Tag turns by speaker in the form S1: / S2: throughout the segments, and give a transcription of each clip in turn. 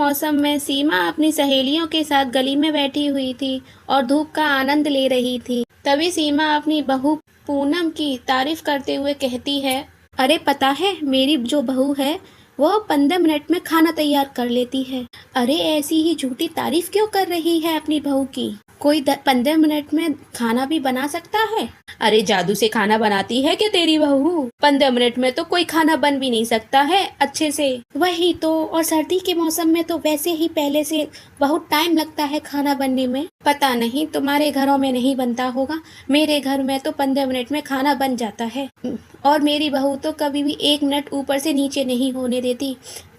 S1: मौसम में सीमा अपनी सहेलियों के साथ गली में बैठी हुई थी और धूप का आनंद ले रही थी। तभी सीमा अपनी बहू पूनम की तारीफ करते हुए कहती है, अरे पता है मेरी जो बहू है वो 15 मिनट में खाना तैयार कर लेती है। अरे ऐसी ही झूठी तारीफ क्यों कर रही है अपनी बहू की? कोई 15 मिनट में खाना भी बना सकता है? अरे जादू से खाना बनाती है क्या तेरी बहू? 15 मिनट में तो कोई खाना बन भी नहीं सकता है अच्छे से। वही तो, और सर्दी के मौसम में तो वैसे ही पहले से बहुत टाइम लगता है खाना बनने में। पता नहीं तुम्हारे घरों में नहीं बनता होगा, मेरे घर में तो 15 मिनट में खाना बन जाता है। और मेरी बहू तो कभी भी 1 मिनट ऊपर से नीचे नहीं होने देती,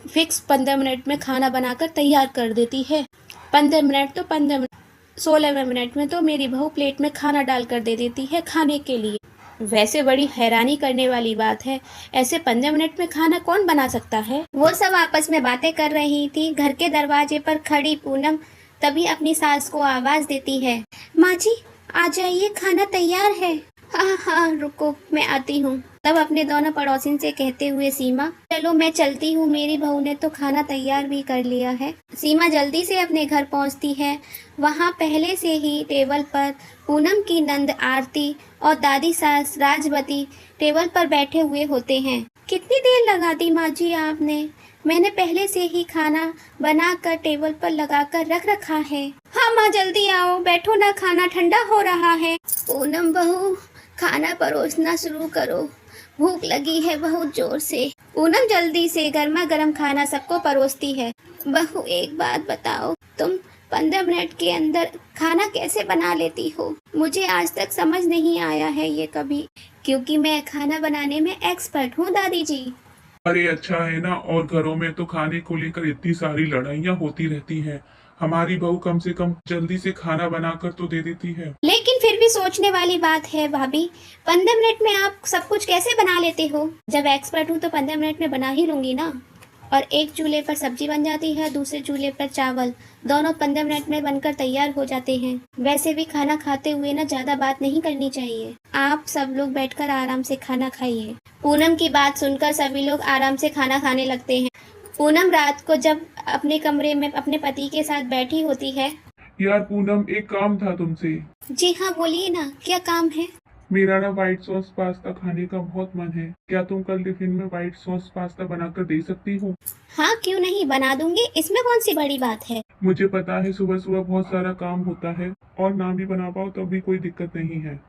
S1: फिक्स 15 मिनट में खाना बनाकर तैयार कर देती है। 15 मिनट तो 15 मिनट, 16वें मिनट में तो मेरी बहू प्लेट में खाना डाल कर दे देती है खाने के लिए। वैसे बड़ी हैरानी करने वाली बात है, ऐसे 15 मिनट में खाना कौन बना सकता है? वो सब आपस में बातें कर रही थी। घर के दरवाजे पर खड़ी पूनम तभी अपनी सास को आवाज देती है, माँ जी आ जाइए, खाना तैयार है। हाँ हाँ रुको मैं आती हूँ। तब अपने दोनों पड़ोसिन से कहते हुए सीमा, चलो मैं चलती हूँ, मेरी बहू ने तो खाना तैयार भी कर लिया है। सीमा जल्दी से अपने घर पहुँचती है। वहाँ पहले से ही टेबल पर पूनम की नंद आरती और दादी सास राजवती टेबल पर बैठे हुए होते हैं। कितनी देर लगा दी माँ जी आपने? मैंने पहले से ही खाना बनाकर टेबल पर लगाकर रख रखा है। हाँ माँ जल्दी आओ, बैठो ना, खाना ठंडा हो रहा है। पूनम बहू खाना परोसना शुरू करो, भूख लगी है बहुत जोर से। पूनम जल्दी से गर्मा गर्म खाना सबको परोसती है। बहू एक बात बताओ, तुम 15 मिनट के अंदर खाना कैसे बना लेती हो? मुझे आज तक समझ नहीं आया है ये कभी, क्योंकि मैं खाना बनाने में एक्सपर्ट हूँ दादी जी।
S2: अरे अच्छा है ना, और घरों में तो खाने को लेकर इतनी सारी लड़ाइयाँ होती रहती हैं। हमारी बहू कम से कम जल्दी से खाना बनाकर तो दे देती है।
S1: लेकिन फिर भी सोचने वाली बात है भाभी, 15 मिनट में आप सब कुछ कैसे बना लेते हो? जब एक्सपर्ट हूँ तो 15 मिनट में बना ही लूंगी ना। और एक चूल्हे पर सब्जी बन जाती है, दूसरे चूल्हे पर चावल, दोनों 15 मिनट में बनकर तैयार हो जाते हैं। वैसे भी खाना खाते हुए ना ज्यादा बात नहीं करनी चाहिए। आप सब लोग बैठकर आराम से खाना खाइए। पूनम की बात सुनकर सभी लोग आराम से खाना खाने लगते हैं। पूनम रात को जब अपने कमरे में अपने पति के साथ बैठी होती है।
S2: यार पूनम, एक काम था तुमसे।
S1: जी हाँ बोलिए ना, क्या काम है?
S2: मेरा ना व्हाइट सॉस पास्ता खाने का बहुत मन है। क्या तुम कल टिफिन में व्हाइट सॉस पास्ता बनाकर दे सकती हो?
S1: हाँ क्यों नहीं, बना दूंगी, इसमें कौन सी बड़ी बात है।
S2: मुझे पता है सुबह सुबह बहुत सारा काम होता है, और ना भी बना पाओ तो भी कोई दिक्कत नहीं है।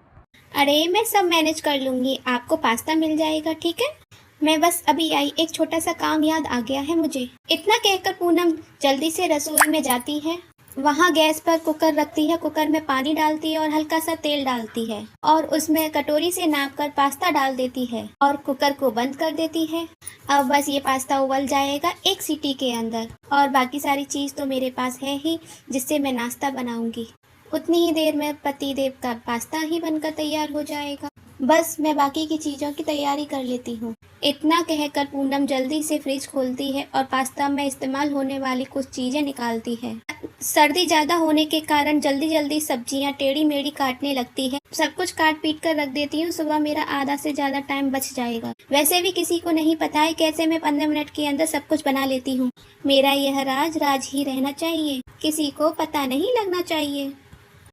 S1: अरे मैं सब मैनेज कर लूंगी, आपको पास्ता मिल जाएगा, ठीक है। मैं बस अभी आई, एक छोटा सा काम याद आ गया है मुझे। इतना कहकर पूनम जल्दी से रसोई में जाती है। वहाँ गैस पर कुकर रखती है, कुकर में पानी डालती है और हल्का सा तेल डालती है और उसमें कटोरी से नाप कर पास्ता डाल देती है और कुकर को बंद कर देती है। अब बस ये पास्ता उबल जाएगा 1 सीटी के अंदर, और बाकी सारी चीज़ तो मेरे पास है ही, जिससे मैं नाश्ता बनाऊंगी। उतनी ही देर में पतिदेव का पास्ता ही बनकर तैयार हो जाएगा। बस मैं बाकी की चीज़ों की तैयारी कर लेती हूँ। इतना कहकर पूनम जल्दी से फ्रिज खोलती है और पास्ता में इस्तेमाल होने वाली कुछ चीज़ें निकालती है। सर्दी ज़्यादा होने के कारण जल्दी जल्दी सब्जियां टेढ़ी मेढ़ी काटने लगती है। सब कुछ काट पीट कर रख देती हूँ, सुबह मेरा आधा से ज़्यादा टाइम बच जाएगा। वैसे भी किसी को नहीं पता है कैसे मैं 15 मिनट के अंदर सब कुछ बना लेती हूँ। मेरा यह राज राज ही रहना चाहिए, किसी को पता नहीं लगना चाहिए।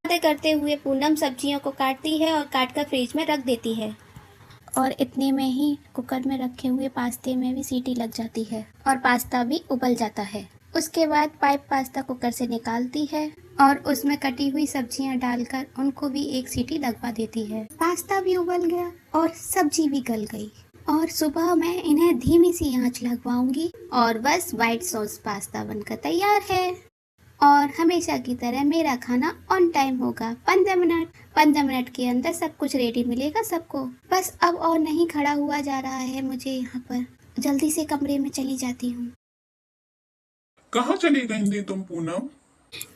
S1: बातें करते हुए पूनम सब्जियों को काटती है और काट कर फ्रिज में रख देती है। और इतने में ही कुकर में रखे हुए पास्ते में भी सीटी लग जाती है और पास्ता भी उबल जाता है। उसके बाद पाइप पास्ता कुकर से निकालती है और उसमें कटी हुई सब्जियां डालकर उनको भी 1 सीटी लगवा देती है। पास्ता भी उबल गया और सब्जी भी गल गई, और सुबह मैं इन्हें धीमी सी आंच लगवाऊंगी और बस व्हाइट सॉस पास्ता बनकर तैयार है। और हमेशा की तरह मेरा खाना ऑन टाइम होगा। 15 मिनट के अंदर सब कुछ रेडी मिलेगा सबको। बस अब और नहीं खड़ा हुआ जा रहा है मुझे यहाँ पर। जल्दी से कमरे में चली जाती हूँ।
S2: कहाँ चली गई थी तुम पूनम?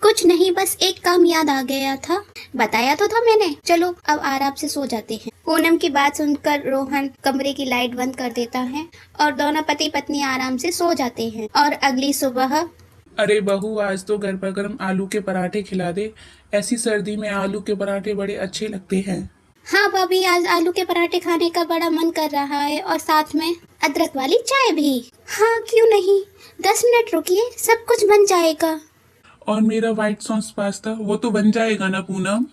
S1: कुछ नहीं, बस एक काम याद आ गया था, बताया तो था मैंने। चलो अब आराम से सो जाते हैं। पूनम की बात सुनकर रोहन कमरे की लाइट बंद कर देता है और दोनों पति पत्नी आराम से सो जाते हैं। और अगली सुबह,
S3: अरे बहू, आज तो गरमा गरम आलू के पराठे खिला दे। ऐसी सर्दी में आलू के पराठे बड़े अच्छे लगते हैं।
S4: हाँ भाभी, आज आलू के पराठे खाने का बड़ा मन कर रहा है और साथ में अदरक वाली चाय भी। हाँ क्यों नहीं, 10 मिनट रुकिए, सब कुछ बन जाएगा।
S3: और मेरा व्हाइट सॉस पास्ता वो तो बन जाएगा ना पूनम?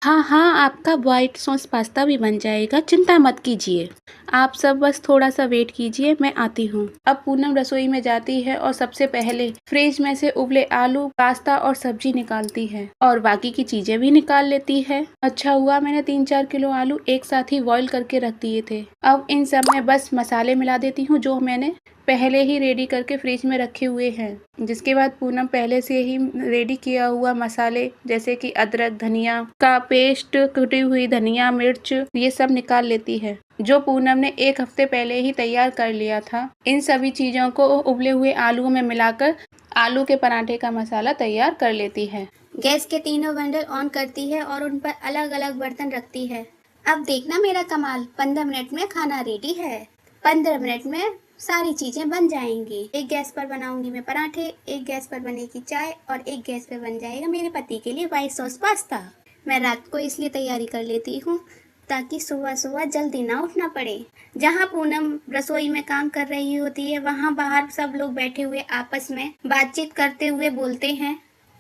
S1: हाँ हाँ, आपका वाइट सॉस पास्ता भी बन जाएगा, चिंता मत कीजिए। आप सब बस थोड़ा सा वेट कीजिए, मैं आती हूँ। अब पूनम रसोई में जाती है और सबसे पहले फ्रिज में से उबले आलू, पास्ता और सब्जी निकालती है और बाकी की चीजें भी निकाल लेती है। अच्छा हुआ मैंने 3-4 किलो आलू एक साथ ही बॉईल करके रख दिए थे। अब इन सब में बस मसाले मिला देती हूँ जो मैंने पहले ही रेडी करके फ्रिज में रखे हुए हैं। जिसके बाद पूनम पहले से ही रेडी किया हुआ मसाले जैसे कि अदरक, धनिया का पेस्ट, कुटी हुई धनिया, मिर्च, ये सब निकाल लेती है जो पूनम ने 1 हफ्ते पहले ही तैयार कर लिया था। इन सभी चीजों को उबले हुए आलू में मिलाकर आलू के पराठे का मसाला तैयार कर लेती है।
S4: गैस के तीनों बर्नर ऑन करती है और उन पर अलग अलग बर्तन रखती है। अब देखना मेरा कमाल, 15 मिनट में खाना रेडी है। 15 मिनट में सारी चीजें बन जाएंगी। एक गैस पर बनाऊंगी मैं पराठे, एक गैस पर बनेगी चाय और एक गैस पर बन जाएगा मेरे पति के लिए व्हाइट सॉस पास्ता। मैं रात को इसलिए तैयारी कर लेती हूँ ताकि सुबह सुबह जल्दी ना उठना पड़े। जहाँ पूनम रसोई में काम कर रही होती है वहाँ बाहर सब लोग बैठे हुए आपस में बातचीत करते हुए बोलते हैं।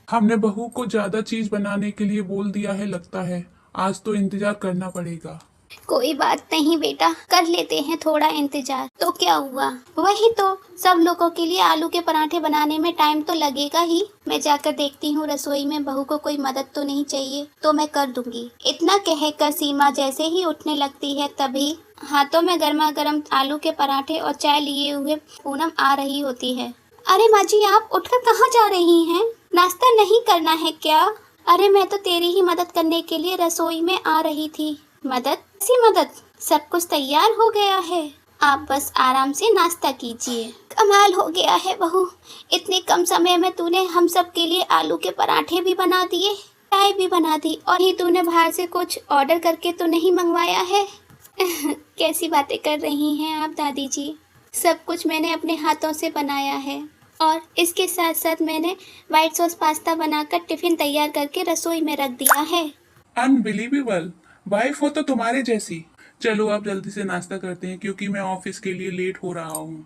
S3: हमने बहू को ज्यादा चीज बनाने के लिए बोल दिया है लगता है, आज तो इंतजार करना पड़ेगा।
S4: कोई बात नहीं बेटा, कर लेते हैं थोड़ा इंतजार, तो क्या हुआ। वही तो, सब लोगों के लिए आलू के पराठे बनाने में टाइम तो लगेगा ही। मैं जाकर देखती हूँ रसोई में बहू को कोई मदद तो नहीं चाहिए, तो मैं कर दूंगी। इतना कहकर सीमा जैसे ही उठने लगती है तभी हाथों में गर्मा गर्म आलू के पराठे और चाय लिए हुए पूनम आ रही होती है। अरे माँ जी, आप उठकर कहाँ जा रही हैं? नाश्ता नहीं करना है क्या? अरे मैं तो तेरी ही मदद करने के लिए रसोई में आ रही थी। मदद? सी मदद? सब कुछ तैयार हो गया है, आप बस आराम से नाश्ता कीजिए। कमाल हो गया है बहू, इतने कम समय में तूने हम सब के लिए आलू के पराठे भी बना दिए, चाय भी बना दी, और ही तूने बाहर से कुछ ऑर्डर करके तो नहीं मंगवाया है? कैसी बातें कर रही हैं आप दादी जी, सब कुछ मैंने अपने हाथों से बनाया है और इसके साथ साथ मैंने व्हाइट सॉस पास्ता बनाकर टिफिन तैयार करके रसोई में रख दिया है।
S3: अनबिलीवेबल, वाइफ हो तो तुम्हारे जैसी। चलो अब जल्दी से नाश्ता करते हैं क्योंकि मैं ऑफिस के लिए लेट हो रहा हूँ।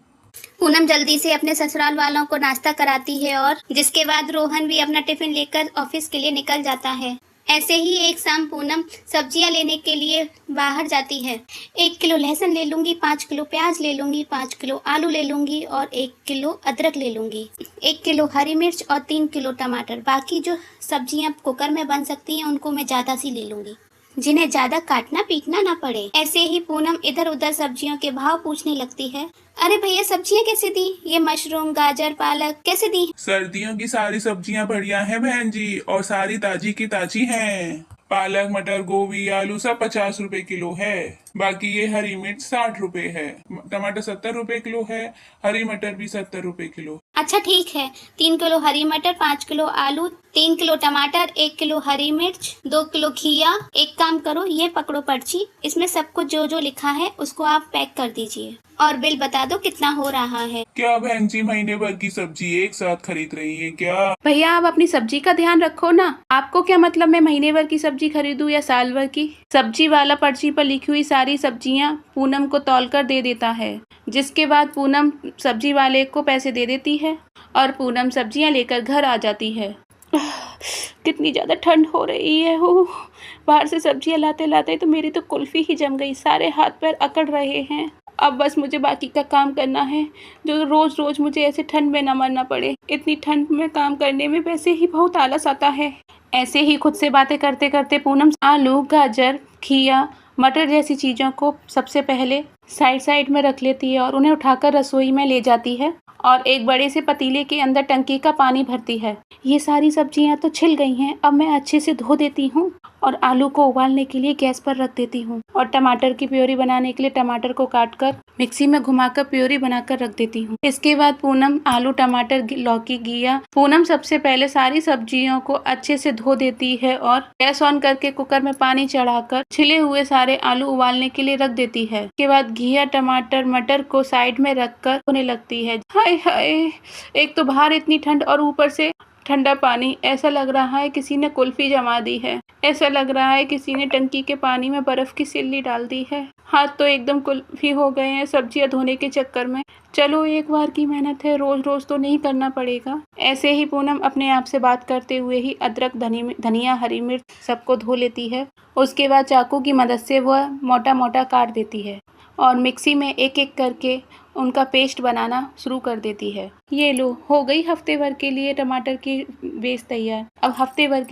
S4: पूनम जल्दी से अपने ससुराल वालों को नाश्ता कराती है और जिसके बाद रोहन भी अपना टिफिन लेकर ऑफिस के लिए निकल जाता है। ऐसे ही एक शाम पूनम सब्जियां लेने के लिए बाहर जाती है। 1 किलो लहसुन ले लूंगी, 5 किलो प्याज ले लूंगी, 5 किलो आलू ले लूंगी और 1 किलो अदरक ले लूंगी, 1 किलो हरी मिर्च और 3 किलो टमाटर। बाकी जो सब्जियां कुकर में बन सकती हैं उनको मैं ज़्यादा सी ले लूंगी, जिन्हें ज्यादा काटना पीटना ना पड़े। ऐसे ही पूनम इधर उधर सब्जियों के भाव पूछने लगती है। अरे भैया, सब्जियां कैसे दी? ये मशरूम, गाजर, पालक कैसे दी?
S3: सर्दियों की सारी सब्जियां बढ़िया हैं बहन जी, और सारी ताजी की ताजी हैं। पालक, मटर, गोभी, आलू सब 50 रुपए किलो है। बाकी ये हरी मिर्च 60 रुपए है, टमाटर 70 रुपए किलो है, हरी मटर भी 70 रुपए किलो।
S4: अच्छा ठीक है, 3 किलो हरी मटर, 5 किलो आलू, 3 किलो टमाटर, 1 किलो हरी मिर्च, 2 किलो खीरा। एक काम करो, ये पकड़ो पर्ची, इसमें सब कुछ जो जो लिखा है उसको आप पैक कर दीजिए और बिल बता दो कितना हो रहा है।
S3: क्या बहन जी महीने भर की सब्जी एक साथ खरीद रही है क्या?
S1: भैया आप अपनी सब्जी का ध्यान रखो ना। आपको क्या मतलब मैं महीने भर की सब्जी खरीदूं या साल भर की? सब्जी वाला पर्ची पर लिखी हुई सारी सब्जियां पूनम को तौल कर दे देता है, जिसके बाद पूनम सब्जी वाले को पैसे दे देती है और पूनम सब्जियां लेकर घर आ जाती है। कितनी ज़्यादा ठंड हो रही है। हो बाहर से सब्जियां लाते लाते तो मेरी तो कुल्फी ही जम गई, सारे हाथ पैर अकड़ रहे हैं। अब बस मुझे बाकी का काम करना है, जो रोज़ रोज़ मुझे ऐसे ठंड में ना मरना पड़े। इतनी ठंड में काम करने में वैसे ही बहुत आलस आता है। ऐसे ही खुद से बातें करते करते पूनम आलू, गाजर, खीरा, मटर जैसी चीज़ों को सबसे पहले साइड में रख लेती है और उन्हें उठाकर रसोई में ले जाती है और एक बड़े से पतीले के अंदर टंकी का पानी भरती है। ये सारी सब्जियां तो छिल गई हैं, अब मैं अच्छे से धो देती हूँ और आलू को उबालने के लिए गैस पर रख देती हूँ और टमाटर की प्योरी बनाने के लिए टमाटर को काटकर मिक्सी में घुमाकर प्योरी बनाकर रख देती हूँ। इसके बाद पूनम आलू, टमाटर, लौकी, घिया, पूनम सबसे पहले सारी सब्जियों को अच्छे से धो देती है और गैस ऑन करके कुकर में पानी चढ़ाकर छिले हुए सारे आलू उबालने के लिए रख देती है। इसके बाद घिया, टमाटर, मटर को साइड में रखकर होने लगती है। हाय हाय, एक तो बाहर इतनी ठंड और ऊपर से
S5: ठंडा पानी, ऐसा लग रहा है किसी ने कुल्फी जमा दी है। ऐसा लग रहा है किसी ने टंकी के पानी में बर्फ की सिल्ली डाल दी है। हाथ तो एकदम कुल्फी हो गए हैं सब्जियां धोने के चक्कर में। चलो एक बार की मेहनत है, रोज रोज तो नहीं करना पड़ेगा। ऐसे ही पूनम अपने आप से बात करते हुए ही अदरक, धनिया, हरी मिर्च सबको धो लेती है। उसके बाद चाकू की मदद से वह मोटा मोटा काट देती है और मिक्सी में एक एक करके उनका पेस्ट बनाना शुरू कर देती है। ये लो, हो गई हफ्ते भर के लिए टमाटर की बेस तैयार। अब हफ्ते भर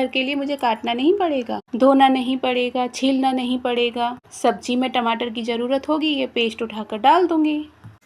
S5: के लिए मुझे काटना नहीं पड़ेगा, धोना नहीं पड़ेगा, छीलना नहीं पड़ेगा। सब्जी में टमाटर की जरूरत होगी, ये पेस्ट उठाकर डाल दूंगी।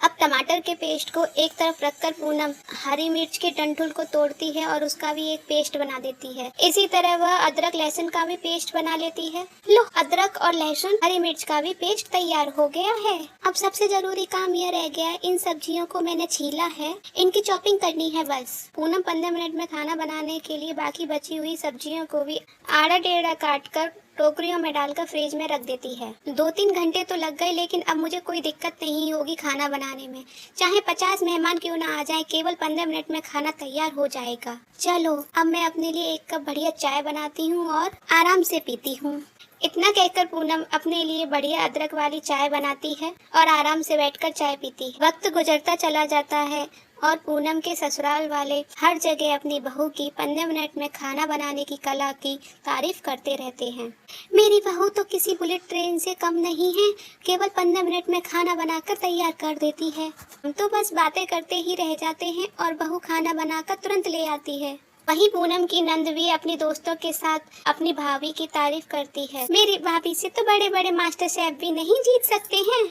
S4: अब टमाटर के पेस्ट को एक तरफ रखकर पूनम हरी मिर्च के डंठल को तोड़ती है और उसका भी एक पेस्ट बना देती है। इसी तरह वह अदरक लहसुन का भी पेस्ट बना लेती है। लो, अदरक और लहसुन हरी मिर्च का भी पेस्ट तैयार हो गया है। अब सबसे जरूरी काम यह रह गया है, इन सब्जियों को मैंने छीला है, इनकी चॉपिंग करनी है बस। पूनम 15 मिनट में खाना बनाने के लिए बाकी बची हुई सब्जियों को भी आड़ा टेढ़ा काट कर टोकरियों में डालकर फ्रिज में रख देती है। 2-3 घंटे तो लग गए, लेकिन अब मुझे कोई दिक्कत नहीं होगी खाना बनाने में। चाहे 50 मेहमान क्यों ना आ जाए, केवल 15 मिनट में खाना तैयार हो जाएगा। चलो, अब मैं अपने लिए एक कप बढ़िया चाय बनाती हूँ और आराम से पीती हूँ। इतना कहकर पूनम अपने लिए बढ़िया अदरक वाली चाय बनाती है और आराम से बैठकर चाय पीती है। वक्त गुजरता चला जाता है और पूनम के ससुराल वाले हर जगह अपनी बहू की 15 मिनट में खाना बनाने की कला की तारीफ करते रहते हैं। मेरी बहू तो किसी बुलेट ट्रेन से कम नहीं है, केवल 15 मिनट में खाना बनाकर तैयार कर देती है। हम तो बस बातें करते ही रह जाते हैं और बहू खाना बनाकर तुरंत ले आती है। वहीं पूनम की नंद भी अपने दोस्तों के साथ अपनी भाभी की तारीफ करती है। मेरी भाभी से तो बड़े बड़े मास्टर शेफ भी नहीं जीत सकते हैं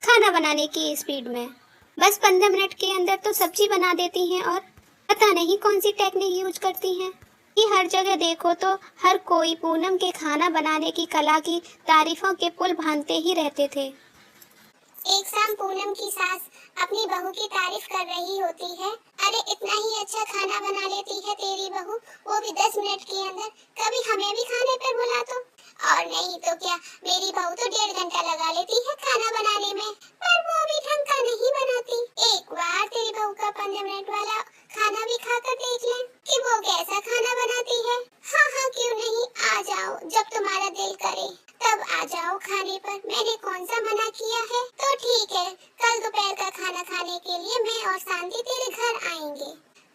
S4: खाना बनाने की स्पीड में। बस 15 मिनट के अंदर तो सब्जी बना देती हैं और पता नहीं कौन सी टेक्निक यूज करती हैं। ये हर जगह देखो तो हर कोई पूनम के खाना बनाने की कला की तारीफों के पुल बांधते ही रहते थे। एक शाम पूनम की सास अपनी बहू की तारीफ कर रही होती है। अरे इतना ही अच्छा खाना बना लेती है तेरी बहू, वो भी 10 मिनट के अंदर। कभी हमें भी खाने पर बुला तो। और नहीं तो क्या, मेरी बहू तो 1.5 घंटा लगा लेती है खाना बनाने में, पर वो भी ढंग का नहीं बनाती। एक बार तेरी बहू का 15 मिनट वाला खाना भी खाकर देख लें कि वो कैसा खाना बनाती है। हाँ हाँ क्यों नहीं, आ जाओ, जब तुम्हारा दिल करे तब आ जाओ खाने पर। मैंने कौन सा मना किया है? तो ठीक है, कल दोपहर का खाना खाने के लिए मैं और शांति तेरे घर आएंगे।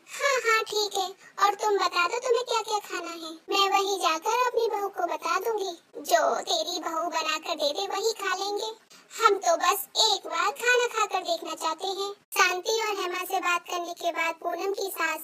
S4: हाँ हाँ ठीक है, और तुम बता दो तुम्हें क्या क्या खाना है, मैं वही जाकर अपनी बहू को बता दूंगी। जो तेरी बहू बनाकर दे दे वही खा लेंगे। हम तो बस एक बार खाना खाकर देखना चाहते हैं। शांति और हेमा से बात करने के बाद पूनम की सास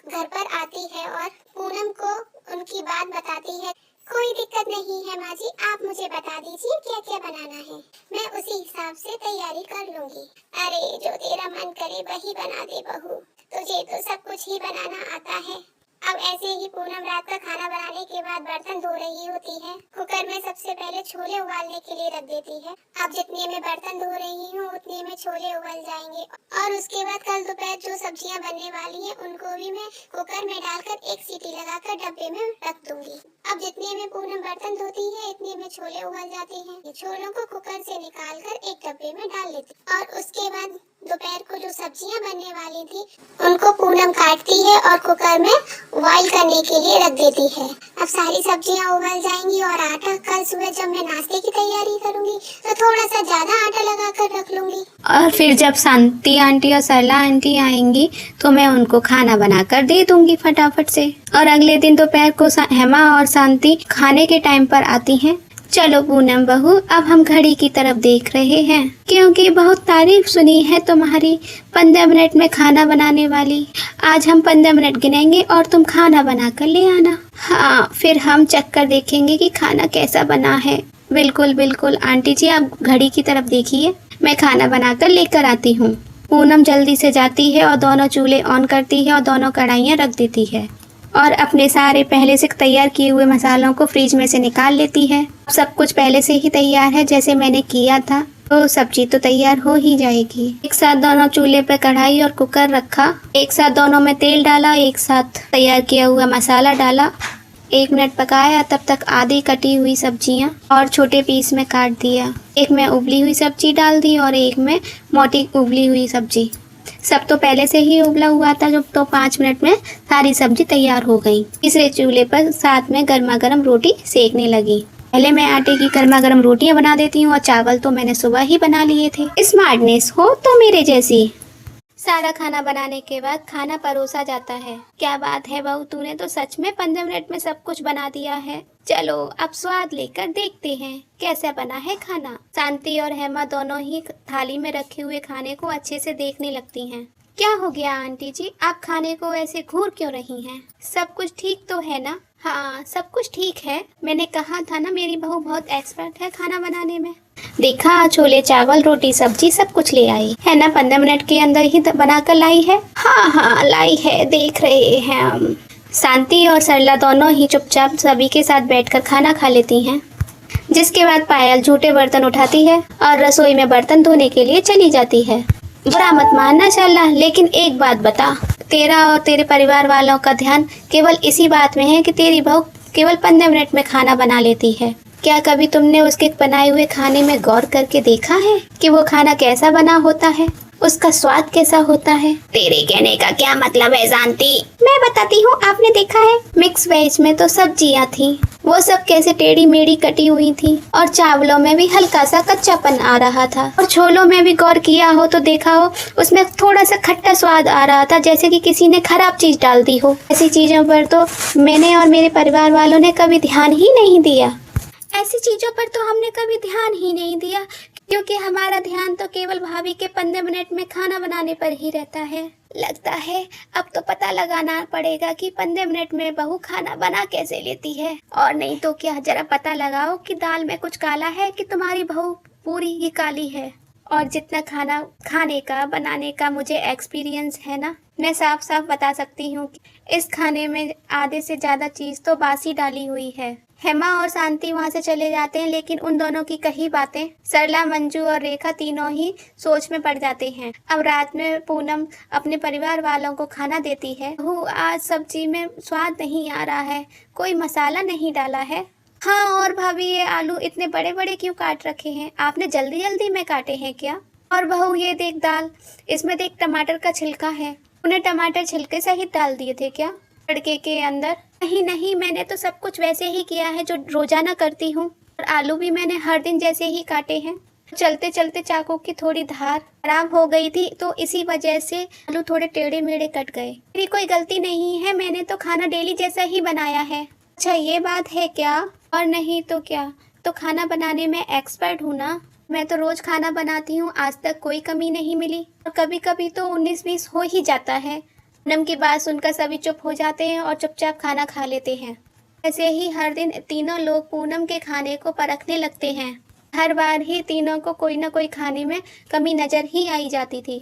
S4: घर पर आती है और पूनम को उनकी बात बताती है। कोई दिक्कत नहीं है माँ जी, आप मुझे बता दीजिए क्या क्या बनाना है, मैं उसी हिसाब से तैयारी कर लूंगी। अरे जो तेरा मन करे वही बना दे बहू, तुझे तो सब कुछ ही बनाना आता है। अब ऐसे ही पूनम रात का खाना बनाने के बाद बर्तन धो रही होती है। कुकर में सबसे पहले छोले उबालने के लिए रख देती है। अब जितने में बर्तन धो रही हूँ उतने में छोले उबल जाएंगे और उसके बाद कल दोपहर जो सब्जियाँ बनने वाली हैं उनको भी मैं कुकर में डालकर एक सीटी लगाकर डब्बे में रख दूंगी। अब जितने में पूनम बर्तन धोती है इतने में छोले उबल जाते हैं। छोलों को कुकर से निकालकर एक डब्बे में डाल लेती और उसके बाद दोपहर को जो सब्जियां बनने वाली थी उनको पूनम काटती है और कुकर में बॉईल करने के लिए रख देती है। अब सारी सब्जियां उबल जाएंगी और आटा कल सुबह जब मैं नाश्ते की तैयारी करूंगी तो थोड़ा सा ज्यादा आटा लगा कर रख लूंगी।
S1: और फिर जब शांति आंटी और सरला आंटी आएंगी तो मैं उनको खाना बनाकर दे दूंगी फटाफट से। और अगले दिन दोपहर को हेमा और शांति खाने के टाइम पर आती हैं। चलो पूनम बहू, अब हम घड़ी की तरफ देख रहे हैं क्योंकि बहुत तारीफ सुनी है तुम्हारी 15 मिनट में खाना बनाने वाली। आज हम 15 मिनट गिनेंगे और तुम खाना बना कर ले आना। हाँ, फिर हम चेक कर देखेंगे कि खाना कैसा बना है। बिल्कुल बिल्कुल आंटी जी, आप घड़ी की तरफ देखिए, मैं खाना बनाकर लेकर आती हूँ। पूनम जल्दी से जाती है और दोनों चूल्हे ऑन करती है और दोनों कढ़ाइयाँ रख देती है और अपने सारे पहले से तैयार किए हुए मसालों को फ्रिज में से निकाल लेती है। सब कुछ पहले से ही तैयार है जैसे मैंने किया था, तो सब्जी तो तैयार हो ही जाएगी। एक साथ दोनों चूल्हे पर कढ़ाई और कुकर रखा, एक साथ दोनों में तेल डाला, एक साथ तैयार किया हुआ मसाला डाला, 1 मिनट पकाया। तब तक आधी कटी हुई सब्जियां और छोटे पीस में काट दिया। एक में उबली हुई सब्जी डाल दी और एक में मोटी उबली हुई सब्जी।
S4: सब तो पहले से ही उबला हुआ था, जब तो 5 मिनट में सारी सब्जी तैयार हो गई। तीसरे चूल्हे पर साथ में गर्मा गर्म रोटी सेकने लगी। पहले मैं आटे की गर्मा गर्म रोटियां बना देती हूँ और चावल तो मैंने सुबह ही बना लिए थे। स्मार्टनेस हो तो मेरे जैसी। सारा खाना बनाने के बाद खाना परोसा जाता है। क्या बात है बहू, तूने तो सच में 15 मिनट में सब कुछ बना दिया है। चलो अब स्वाद लेकर देखते हैं कैसा बना है खाना। शांति और हेमा दोनों ही थाली में रखे हुए खाने को अच्छे से देखने लगती हैं। क्या हो गया आंटी जी, आप खाने को ऐसे घूर क्यों रही हैं? सब कुछ ठीक तो है ना? हाँ सब कुछ ठीक है। मैंने कहा था ना मेरी बहू बहुत एक्सपर्ट है खाना बनाने में। देखा, छोले चावल रोटी सब्जी सब कुछ ले आई है ना, 15 मिनट के अंदर ही बनाकर लाई है। हाँ हाँ लाई है, देख रहे हैं हम। शांति और सरला दोनों ही चुपचाप सभी के साथ बैठकर खाना खा लेती हैं। जिसके बाद पायल झूठे बर्तन उठाती है और रसोई में बर्तन धोने के लिए चली जाती है। बुरा मत मानना सरला, लेकिन एक बात बता, तेरा और तेरे परिवार वालों का ध्यान केवल इसी बात में है कि तेरी बहू केवल 15 मिनट में खाना बना लेती है। क्या कभी तुमने उसके बनाए हुए खाने में गौर करके देखा है कि वो खाना कैसा बना होता है, उसका स्वाद कैसा होता है? तेरे कहने का क्या मतलब है शांति? मैं बताती हूँ, आपने देखा है मिक्स वेज में तो सब्जियाँ थी, वो सब कैसे टेढ़ी मेढ़ी कटी हुई थी और चावलों में भी हल्का सा कच्चापन आ रहा था और छोलों में भी गौर किया हो तो देखा हो उसमें थोड़ा सा खट्टा स्वाद आ रहा था, जैसे कि किसी ने खराब चीज डाल दी हो। ऐसी चीजों पर तो मैंने और मेरे परिवार वालों ने कभी ध्यान ही नहीं दिया। ऐसी चीजों पर तो हमने कभी ध्यान ही नहीं दिया, क्योंकि हमारा ध्यान तो केवल भाभी के 15 मिनट में खाना बनाने पर ही रहता है। लगता है अब तो पता लगाना पड़ेगा कि 15 मिनट में बहू खाना बना कैसे लेती है। और नहीं तो क्या, जरा पता लगाओ कि दाल में कुछ काला है कि तुम्हारी बहू पूरी ही काली है। और जितना खाना खाने का बनाने का मुझे एक्सपीरियंस है ना, मैं साफ साफ बता सकती हूँ कि इस खाने में आधे से ज्यादा चीज तो बासी डाली हुई है। हेमा और शांति वहाँ से चले जाते हैं, लेकिन उन दोनों की कही बातें सरला, मंजू और रेखा तीनों ही सोच में पड़ जाते हैं। अब रात में पूनम अपने परिवार वालों को खाना देती है। बहू आज सब्जी में स्वाद नहीं आ रहा है, कोई मसाला नहीं डाला है। हाँ और भाभी ये आलू इतने बड़े बड़े क्यों काट रखे हैं? आपने जल्दी जल्दी में काटे हैं क्या? और बहू ये देख दाल, इसमें देख टमाटर का छिलका है, उन्हें टमाटर छिलके सहित डाल दिए थे क्या तड़के के अंदर? नहीं नहीं, मैंने तो सब कुछ वैसे ही किया है जो रोजाना करती हूँ। और आलू भी मैंने हर दिन जैसे ही काटे हैं। चलते चलते चाकू की थोड़ी धार खराब हो गई थी तो इसी वजह से आलू थोड़े टेढ़े मेढ़े कट गए। मेरी कोई गलती नहीं है, मैंने तो खाना डेली जैसा ही बनाया है। अच्छा ये बात है क्या? और नहीं तो क्या, तो खाना बनाने में एक्सपर्ट हूँ ना। मैं तो रोज खाना बनाती हूँ, आज तक कोई कमी नहीं मिली। और कभी कभी तो 19-20 हो ही जाता है। पूनम की बात सुनकर सभी चुप हो जाते हैं और चुपचाप खाना खा लेते हैं। ऐसे ही हर दिन तीनों लोग पूनम के खाने को परखने लगते हैं। हर बार ही तीनों को कोई ना कोई खाने में कमी नजर ही आई जाती थी।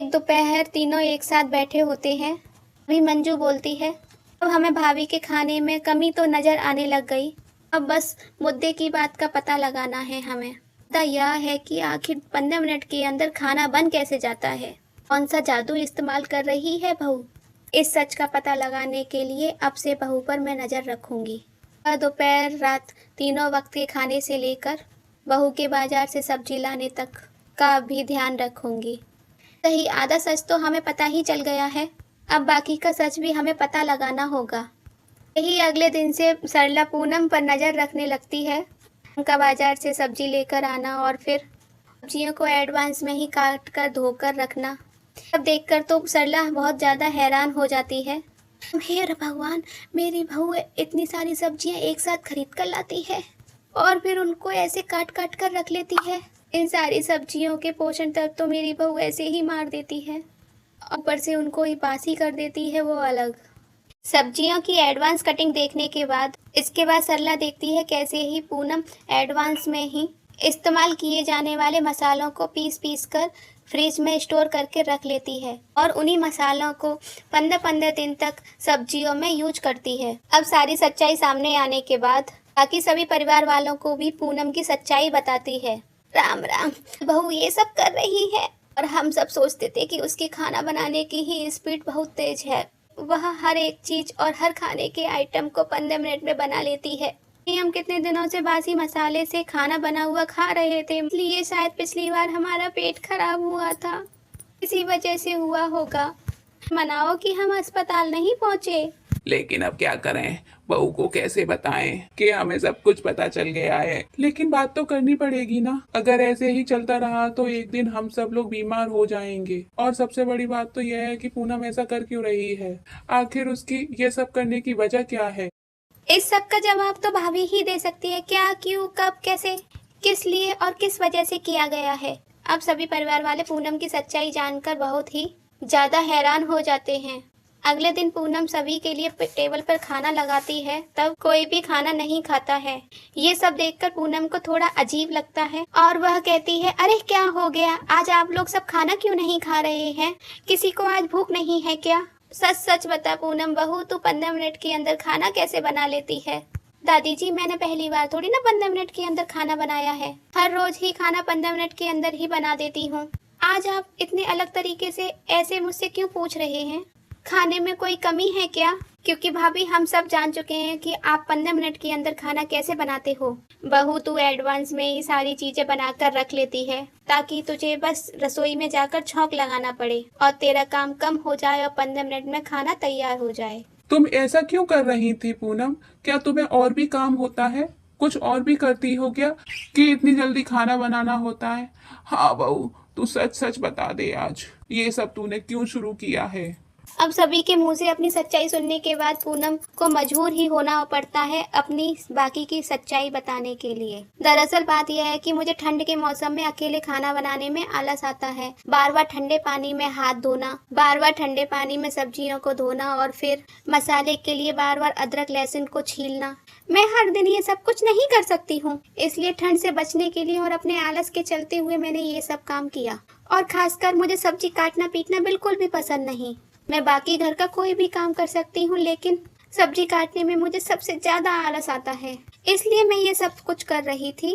S4: एक दोपहर तीनों एक साथ बैठे होते हैं। अभी मंजू बोलती है, अब हमें भाभी के खाने में कमी तो नजर आने लग गई, अब बस मुद्दे की बात का पता लगाना है हमें। मुद्दा यह है कि आखिर 15 मिनट के अंदर खाना बन कैसे जाता है? कौन सा जादू इस्तेमाल कर रही है बहू? इस सच का पता लगाने के लिए अब से बहू पर मैं नज़र रखूंगी। दोपहर रात तीनों वक्त के खाने से लेकर बहू के बाजार से सब्जी लाने तक का भी ध्यान रखूंगी। सही, आधा सच तो हमें पता ही चल गया है, अब बाकी का सच भी हमें पता लगाना होगा। यही अगले दिन से सरला पूनम पर नज़र रखने लगती है। उनका बाजार से सब्जी लेकर आना और फिर सब्जियों को एडवांस में ही काट कर धोकर रखना। अब देखकर तो सरला बहुत ज़्यादा हैरान हो जाती है। हे भगवान, मेरी बहू इतनी सारी सब्जियां एक साथ खरीद कर लाती है और फिर उनको ऐसे काट काट कर रख लेती है। इन सारी सब्जियों के पोषण तक तो मेरी बहू ऐसे ही मार देती है, ऊपर से उनको ही बासी कर देती है वो अलग। सब्जियों की एडवांस कटिंग देखने के बाद इसके बाद सरला देखती है कैसे ही पूनम एडवांस में ही इस्तेमाल किए जाने वाले मसालों को पीस कर फ्रिज में स्टोर करके रख लेती है और उन्हीं मसालों को 15-15 दिन तक सब्जियों में यूज करती है। अब सारी सच्चाई सामने आने के बाद बाकी सभी परिवार वालों को भी पूनम की सच्चाई बताती है। राम राम, बहू ये सब कर रही है और हम सब सोचते थे कि उसकी खाना बनाने की ही स्पीड बहुत तेज है। वह हर एक चीज और हर खाने के आइटम को 15 मिनट में बना लेती है। हम कितने दिनों से बासी मसाले से खाना बना हुआ खा रहे थे, इसलिए शायद पिछली बार हमारा पेट खराब हुआ था। इसी वजह से हुआ होगा। मनाओ कि हम अस्पताल नहीं पहुँचे।
S3: लेकिन अब क्या करें, बहू को कैसे बताएं कि हमें सब कुछ पता चल गया है। लेकिन बात तो करनी पड़ेगी ना, अगर ऐसे ही चलता रहा तो एक दिन हम सब लोग बीमार हो जाएंगे। और सबसे बड़ी बात तो यह है कि पूनम ऐसा कर क्यों रही है, आखिर उसकी ये सब करने की वजह क्या है।
S4: इस सब का जवाब तो भाभी ही दे सकती है। क्या, क्यों, कब, कैसे, किस लिए और किस वजह से किया गया है। अब सभी परिवार वाले पूनम की सच्चाई जानकर बहुत ही ज्यादा हैरान हो जाते हैं। अगले दिन पूनम सभी के लिए टेबल पर खाना लगाती है, तब कोई भी खाना नहीं खाता है। ये सब देखकर पूनम को थोड़ा अजीब लगता है और वह कहती है, अरे क्या हो गया, आज आप लोग सब खाना क्यों नहीं खा रहे हैं? किसी को आज भूख नहीं है क्या? सच सच बता पूनम बहू, तू 15 मिनट के अंदर खाना कैसे बना लेती है? दादी जी, मैंने पहली बार थोड़ी ना 15 मिनट के अंदर खाना बनाया है। हर रोज ही खाना 15 मिनट के अंदर ही बना देती हूँ। आज आप इतने अलग तरीके से ऐसे मुझसे क्यों पूछ रहे हैं? खाने में कोई कमी है क्या? क्योंकि भाभी हम सब जान चुके हैं कि आप 15 मिनट के अंदर खाना कैसे बनाते हो। बहू, तू एडवांस में ही सारी चीजें बनाकर रख लेती है ताकि तुझे बस रसोई में जाकर छौंक लगाना पड़े और तेरा काम कम हो जाए और 15 मिनट में खाना तैयार हो जाए।
S3: तुम ऐसा क्यों कर रही थी पूनम? क्या तुम्हें और भी काम होता है? कुछ और भी करती हो क्या कि इतनी जल्दी खाना बनाना होता है? हाँ बहू, तू सच सच बता दे, आज ये सब तूने क्यों शुरू किया है?
S4: अब सभी के मुंह से अपनी सच्चाई सुनने के बाद पूनम को मजबूर ही होना पड़ता है अपनी बाकी की सच्चाई बताने के लिए। दरअसल बात यह है कि मुझे ठंड के मौसम में अकेले खाना बनाने में आलस आता है। बार बार ठंडे पानी में हाथ धोना, बार बार ठंडे पानी में सब्जियों को धोना और फिर मसाले के लिए बार बार अदरक लहसुन को छीलना। मैं हर दिन ये सब कुछ नहीं कर सकती हूँ, इसलिए ठंड से बचने के लिए और अपने आलस के चलते हुए मैंने ये सब काम किया। और खासकर मुझे सब्जी काटना पीटना बिल्कुल भी पसंद नहीं। मैं बाकी घर का कोई भी काम कर सकती हूँ, लेकिन सब्जी काटने में मुझे सबसे ज्यादा आलस आता है, इसलिए मैं ये सब कुछ कर रही थी।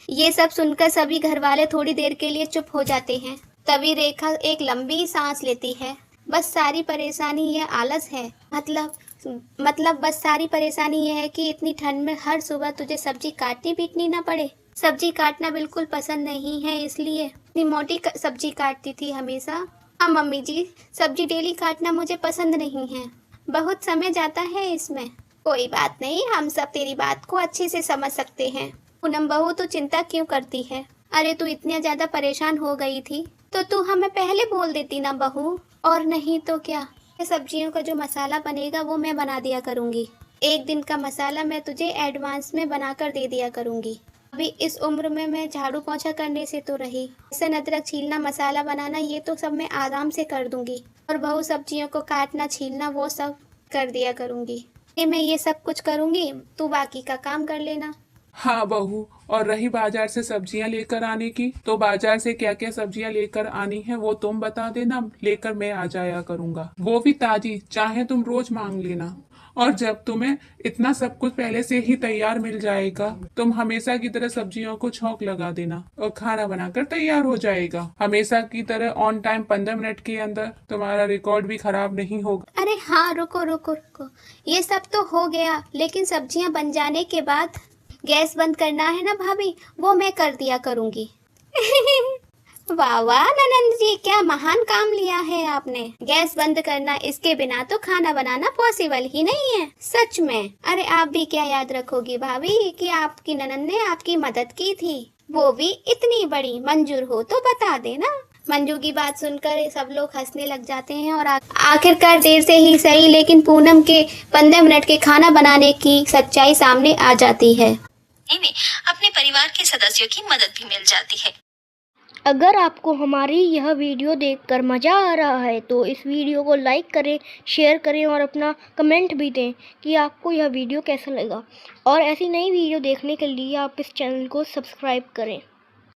S4: ये सब सुनकर सभी घर वाले थोड़ी देर के लिए चुप हो जाते हैं। तभी रेखा एक लंबी सांस लेती है। बस सारी परेशानी ये आलस है। मतलब बस सारी परेशानी ये है कि इतनी ठंड में हर सुबह तुझे सब्जी काटनी पीटनी ना पड़े। सब्जी काटना बिल्कुल पसंद नहीं है, इसलिए इतनी मोटी सब्जी काटती थी हमेशा। हाँ मम्मी जी, सब्जी डेली काटना मुझे पसंद नहीं है, बहुत समय जाता है इसमें। कोई बात नहीं, हम सब तेरी बात को अच्छे से समझ सकते हैं। पूनम बहू, तू चिंता क्यों करती है? अरे तू इतनी ज्यादा परेशान हो गई थी तो तू हमें पहले बोल देती ना बहू। और नहीं तो क्या, सब्जियों का जो मसाला बनेगा वो मैं बना दिया करूँगी। एक दिन का मसाला मैं तुझे एडवांस में बनाकर दे दिया करूँगी। अभी इस उम्र में मैं झाड़ू पोंछा करने से तो रही, लहसुन अदरक छीलना, मसाला बनाना, ये तो सब मैं आराम से कर दूंगी। और बहू सब्जियों को काटना छीलना वो सब कर दिया करूंगी। मैं ये सब कुछ करूंगी, तू बाकी का काम कर लेना।
S3: हाँ बहू, और रही बाजार से सब्जियां लेकर आने की, तो बाजार से क्या क्या सब्जियां लेकर आनी है वो तुम बता देना, लेकर मैं आ जाया करूंगा। वो भी ताजी, चाहे तुम रोज मांग लेना। और जब तुम्हें इतना सब कुछ पहले से ही तैयार मिल जाएगा, तुम हमेशा की तरह सब्जियों को छौंक लगा देना और खाना बनाकर तैयार हो जाएगा। हमेशा की तरह ऑन टाइम 15 मिनट के अंदर। तुम्हारा रिकॉर्ड भी खराब नहीं होगा।
S4: अरे हाँ, रुको रुको रुको, ये सब तो हो गया, लेकिन सब्जियां बन जाने के बाद गैस बंद करना है ना भाभी, वो मैं कर दिया करूंगी। वाह वाह ननंद जी, क्या महान काम लिया है आपने। गैस बंद करना, इसके बिना तो खाना बनाना पॉसिबल ही नहीं है, सच में। अरे आप भी क्या याद रखोगी भाभी कि आपकी ननंद ने आपकी मदद की थी, वो भी इतनी बड़ी। मंजूर हो तो बता देना। मंजू की बात सुनकर सब लोग हंसने लग जाते हैं और आखिरकार देर से ही सही, लेकिन पूनम के 15 मिनट के खाना बनाने की सच्चाई सामने आ जाती है।
S6: इन्हें अपने परिवार के सदस्यों की मदद भी मिल जाती है।
S7: अगर आपको हमारी यह वीडियो देखकर मज़ा आ रहा है तो इस वीडियो को लाइक करें, शेयर करें और अपना कमेंट भी दें कि आपको यह वीडियो कैसा लगा। और ऐसी नई वीडियो देखने के लिए आप इस चैनल को सब्सक्राइब करें।